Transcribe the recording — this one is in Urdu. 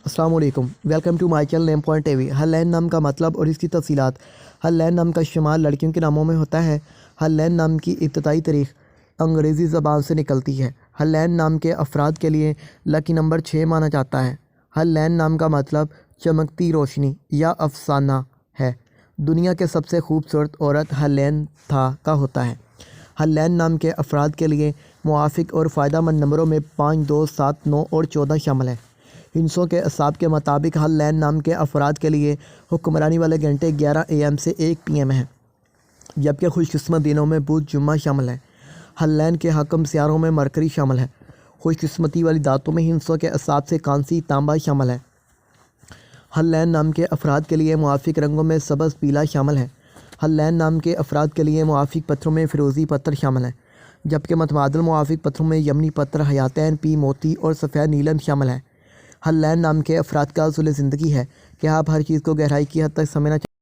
السلام علیکم، welcome to my channel name point TV وی۔ ہلین نام کا مطلب اور اس کی تفصیلات۔ ہلین نام کا استعمال لڑکیوں کے ناموں میں ہوتا ہے۔ ہلین نام کی ابتدائی تاریخ انگریزی زبان سے نکلتی ہے۔ ہلین نام کے افراد کے لیے لکی نمبر 6 مانا جاتا ہے۔ ہلین نام کا مطلب چمکتی روشنی یا افسانہ ہے۔ دنیا کے سب سے خوبصورت عورت ہلین تھا کا ہوتا ہے۔ ہلین نام کے افراد کے لیے موافق اور فائدہ مند نمبروں میں 5، 2، 7، 9 اور 14 شامل ہیں۔ ہندسوں کے اعصاب کے مطابق ہلین نام کے افراد کے لیے حکمرانی والے گھنٹے 11 AM سے 1 PM ہیں، جبکہ خوش قسمت دنوں میں بدھ، جمعہ شامل ہیں۔ ہلین کے حاکم سیاروں میں مرکری شامل ہے۔ خوش قسمتی والی دھاتوں میں ہندسوں کے اعصاب سے کانسی، تانبا شامل ہے۔ ہلین نام کے افراد کے لیے موافق رنگوں میں سبز، پیلا شامل ہے۔ ہلین نام کے افراد کے لیے موافق پتھروں میں فیروزی پتھر شامل ہیں، جبکہ متبادل موافق پتھروں میں یمنی پتھر، حیاتین، پی موتی اور سفید نیلم شامل ہیں۔ ہلین نام کے افراد کا اصول زندگی ہے کہ آپ ہر چیز کو گہرائی کی حد تک سمجھنا چاہتے ہیں۔